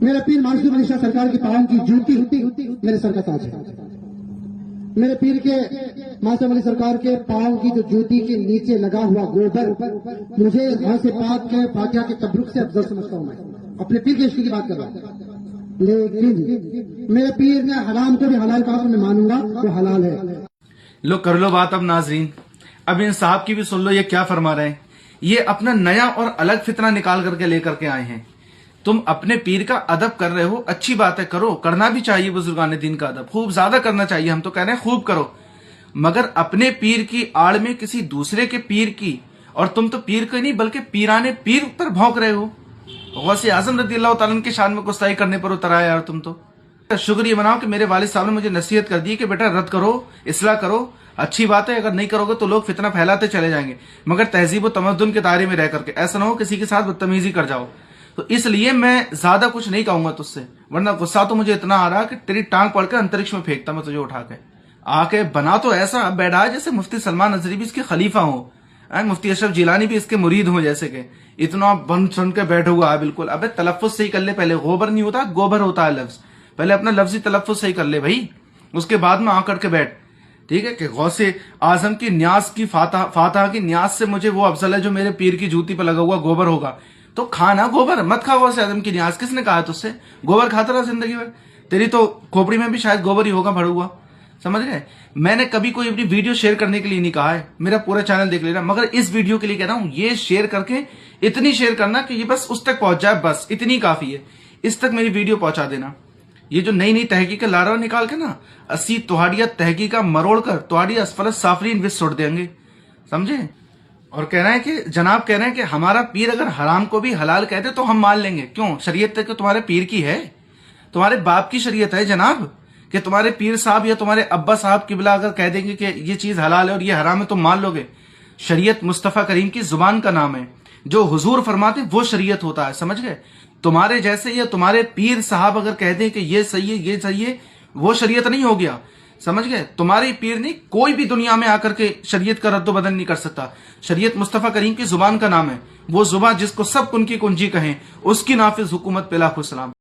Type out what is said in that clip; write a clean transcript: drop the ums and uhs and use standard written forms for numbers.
میرے پیر معصوم علی شاہ سرکار کی پاؤں کی جوتی میرے سر کا تاج ہے. میرے پیر کے معصوم علی سرکار کے پاؤں کی جو جوتی کے نیچے لگا ہوا گوبر مجھے غوث پاک کے فاتحہ کے تبرک سے افضل سمجھتا ہوں. میں اپنے پیر کے عشق کی بات کر رہا ہوں. لیکن میرے پیر نے حرام کو بھی حلال کہا تو میں مانوں گا وہ حلال ہے. لو کر لو بات اب ناظرین. اب ان صاحب کی بھی سن لو یہ کیا فرما رہے ہیں. یہ اپنا نیا اور الگ فتنہ نکال کر کے لے کر کے آئے ہیں. تم اپنے پیر کا ادب کر رہے ہو، اچھی بات ہے، کرو، کرنا بھی چاہیے. بزرگان دین کا ادب خوب زیادہ کرنا چاہیے، ہم تو کہہ رہے ہیں خوب کرو. مگر اپنے پیر کی آڑ میں کسی دوسرے کے پیر کی، اور تم تو پیر کا نہیں بلکہ پیرانے پیر پر بھونک رہے ہو. غوث اعظم رضی اللہ تعالیٰ کے شان میں گستاخی کرنے پر اتر آیا. اور تم تو شکر یہ مناؤ کہ میرے والد صاحب نے مجھے نصیحت کر دی کہ بیٹا رد کرو، اصلاح کرو. اچھی بات ہے، اگر نہیں کرو گے تو لوگ فتنہ پھیلاتے چلے جائیں گے، مگر تہذیب و تمدن کے دائرے میں رہ کر کے. ایسا نہ ہو کسی کے ساتھ بدتمیزی کر جاؤ. تو اس لیے میں زیادہ کچھ نہیں کہوں گا تجھ سے، ورنہ غصہ تو مجھے اتنا آ رہا کہ تیری ٹانگ پڑ کے انترکش میں پھینکتا میں تجھے اٹھا کے. آ کے بنا تو ایسا بیٹھا جیسے مفتی سلمان نظری بھی اس کے خلیفہ ہوں، مفتی اشرف جیلانی بھی اس کے مرید ہوں. جیسے کہ اتنا بن سن کے بیٹھے ہوا ہے بالکل. ابے تلفظ صحیح کر لے پہلے. غوبر نہیں ہوتا، گوبر ہوتا ہے لفظ. پہلے اپنا لفظی تلفظ صحیح کر لے بھائی، اس کے بعد میں آ کر کے بیٹھ. ٹھیک ہے کہ غوث اعظم کی نیاز کی فاتحہ کی نیاز سے مجھے وہ افضل ہے جو میرے پیر کی جوتی پہ لگا ہوا گوبر ہوگا. تو کھانا گوبر مت کھا. غوث اعظم کی نیاز کس نے کہا تجھ سے؟ گوبر کھاتا رہا زندگی بھر. تیری تو کھوپڑی میں بھی شاید گوبر ہی ہوگا بھرا ہوا. سمجھ گئے؟ میں نے کبھی کوئی اپنی ویڈیو شیئر کرنے کے لیے نہیں کہا ہے، میرا پورا چینل دیکھ لینا. مگر اس ویڈیو کے لیے کہہ رہا ہوں یہ شیئر کر کے اتنی شیئر کرنا کہ یہ بس اس تک پہنچ جائے، بس اتنی کافی ہے. اس تک میری ویڈیو پہنچا دینا. یہ جو نئی نئی تحقیق لا رہا ہو نکال کے نا، اسی توہاڑیا تحقیقہ مروڑ کر توہاڑیا اسفلت سافرین وس سوٹ دیں گے. سمجھے؟ اور کہہ رہے ہیں کہ جناب کہہ رہے ہیں کہ ہمارا پیر اگر حرام کو بھی حلال کہتے تو ہم مان لیں گے. کیوں؟ شریعت تک تمہارے پیر کی ہے، تمہارے باپ کی شریعت ہے جناب، کہ تمہارے پیر صاحب یا تمہارے ابا صاحب قبلہ اگر کہہ دیں گے کہ یہ چیز حلال ہے اور یہ حرام ہے تو مان لو گے. شریعت مصطفیٰ کریم کی زبان کا نام ہے. جو حضور فرماتے وہ شریعت ہوتا ہے. سمجھ گئے؟ تمہارے جیسے یا تمہارے پیر صاحب اگر کہہ دیں کہ یہ صحیح ہے یہ صحیح ہے، وہ شریعت نہیں ہو گیا. سمجھ گئے؟ تمہارے پیر نہیں، کوئی بھی دنیا میں آ کر کے شریعت کا رد و بدل نہیں کر سکتا. شریعت مصطفیٰ کریم کی زبان کا نام ہے. وہ زبان جس کو سب کن کی کنجی کہیں، اس کی نافذ حکومت پہ لاکھوں سلام.